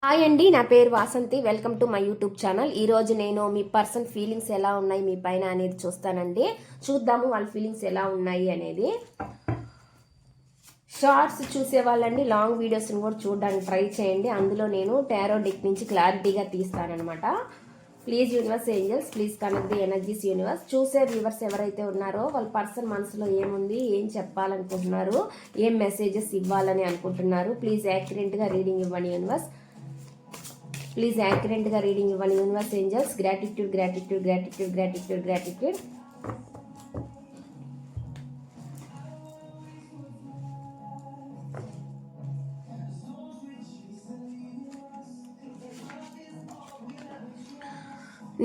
Hi అండి, నా పేరు Vasanthi. Welcome to my YouTube channel. ఈరోజు నేను మీ పర్సన్ ఫీలింగ్స్ ఎలా ఉన్నాయి మీ పైన అనేది చూస్తానండి. చూద్దాము వాళ్ళ ఫీలింగ్స్ ఎలా ఉన్నాయి అనేది. షార్ట్స్ చూసే వాళ్ళండి లాంగ్ వీడియోస్ని కూడా చూడడానికి ట్రై చేయండి. అందులో నేను టారో డెక్ నుంచి క్లారిటీగా తీస్తానమాట. Please universe angels, please connect the energies universe. చూసే వ్యూవర్స్ ఎవరైతే ఉన్నారో వాళ్ళ పర్సన్ మనసులో ఏముంది, ఏం చెప్పాలనుకుంటున్నారు, ఏం మెసేజెస్ ఇవ్వాలని అనుకుంటున్నారు, ప్లీజ్ యాక్యురేట్గా రీడింగ్ ఇవ్వండి యూనివర్స్. ప్లీజ్ యాక్యురేట్గా రీడింగ్ ఇవ్వండి universe angels. Gratitude gratitude gratitude gratitude gratitude.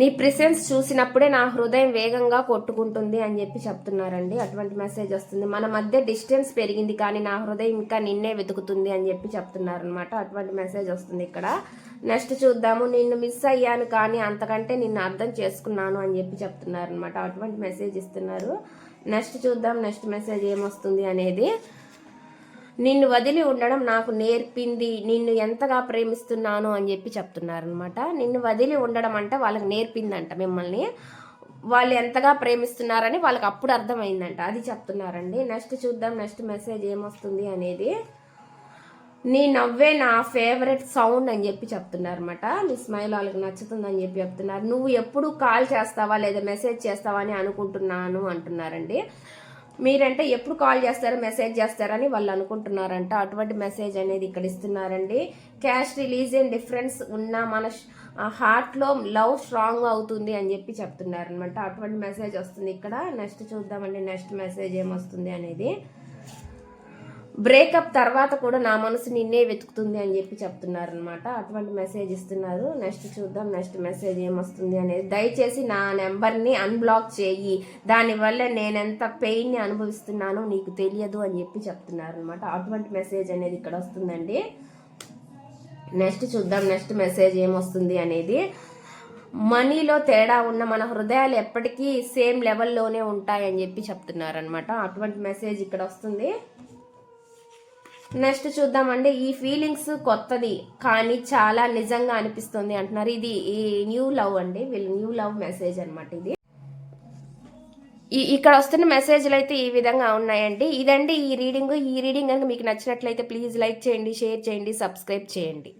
నీ ప్రెసెన్స్ చూసినప్పుడే నా హృదయం వేగంగా కొట్టుకుంటుంది అని చెప్పి చెప్తున్నారండి. అటువంటి మెసేజ్ వస్తుంది. మన మధ్య డిస్టెన్స్ పెరిగింది కానీ నా హృదయం ఇంకా నిన్నే వెతుకుతుంది అని చెప్పి చెప్తున్నారు అనమాట. అటువంటి మెసేజ్ వస్తుంది ఇక్కడ. నెక్స్ట్ చూద్దాము. నిన్ను మిస్ అయ్యాను కానీ అంతకంటే నిన్ను అర్థం చేసుకున్నాను అని చెప్పి చెప్తున్నారు అనమాట. అటువంటి మెసేజ్ ఇస్తున్నారు. నెక్స్ట్ చూద్దాం నెక్స్ట్ మెసేజ్ ఏమొస్తుంది అనేది. నిన్ను వదిలి ఉండడం నాకు నేర్పింది, నిన్ను ఎంతగా ప్రేమిస్తున్నాను అని చెప్పి చెప్తున్నారనమాట. నిన్ను వదిలి ఉండడం అంటే వాళ్ళకి నేర్పిందంట, మిమ్మల్ని వాళ్ళు ఎంతగా ప్రేమిస్తున్నారని వాళ్ళకి అప్పుడు అర్థమైందంట, అది చెప్తున్నారండి. నెక్స్ట్ చూద్దాం నెక్స్ట్ మెసేజ్ ఏమొస్తుంది అనేది. నీ నవ్వే నా ఫేవరెట్ సౌండ్ అని చెప్పి చెప్తున్నారనమాట. మీ స్మైల్ వాళ్ళకి నచ్చుతుందని చెప్పి చెప్తున్నారు. నువ్వు ఎప్పుడు కాల్ చేస్తావా లేదా మెసేజ్ చేస్తావా అని అనుకుంటున్నాను అంటున్నారండి. మీరంటే ఎప్పుడు కాల్ చేస్తారో మెసేజ్ చేస్తారని వాళ్ళు అనుకుంటున్నారంట. అటువంటి మెసేజ్ అనేది ఇక్కడ ఇస్తున్నారండి. క్యాస్ట్ రిలీజియన్ డిఫరెన్స్ ఉన్న మన హార్ట్లో లవ్ స్ట్రాంగ్ అవుతుంది అని చెప్పి చెప్తున్నారనమాట. అటువంటి మెసేజ్ వస్తుంది ఇక్కడ. నెక్స్ట్ చూద్దామండి నెక్స్ట్ మెసేజ్ ఏమొస్తుంది అనేది. బ్రేకప్ తర్వాత కూడా నా మనసు నిన్నే వెతుకుతుంది అని చెప్పి చెప్తున్నారు అనమాట. అటువంటి మెసేజ్ ఇస్తున్నారు. నెక్స్ట్ చూద్దాం నెక్స్ట్ మెసేజ్ ఏమొస్తుంది అనేది. దయచేసి నా నెంబర్ని అన్బ్లాక్ చేయి, దానివల్ల నేనెంత పెయిన్ని అనుభవిస్తున్నానో నీకు తెలియదు అని చెప్పి చెప్తున్నారు అనమాట. అటువంటి మెసేజ్ అనేది ఇక్కడ వస్తుందండి. నెక్స్ట్ చూద్దాం నెక్స్ట్ మెసేజ్ ఏమొస్తుంది అనేది. మనీలో తేడా ఉన్న మన హృదయాలు ఎప్పటికీ సేమ్ లెవెల్లోనే ఉంటాయని చెప్పి చెప్తున్నారు అనమాట. అటువంటి మెసేజ్ ఇక్కడ వస్తుంది. నెక్స్ట్ చూద్దామండి. ఈ ఫీలింగ్స్ కొత్తది కానీ చాలా నిజంగా అనిపిస్తుంది అంటున్నారు. ఇది ఈ న్యూ లవ్ అండి, వీళ్ళు న్యూ లవ్ మెసేజ్ అనమాట. ఇది ఇక్కడ వస్తున్న మెసేజ్లు అయితే ఈ విధంగా ఉన్నాయండి. ఇదండి ఈ రీడింగ్ కనుక మీకు నచ్చినట్లయితే ప్లీజ్ లైక్ చేయండి, షేర్ చేయండి, సబ్స్క్రైబ్ చేయండి.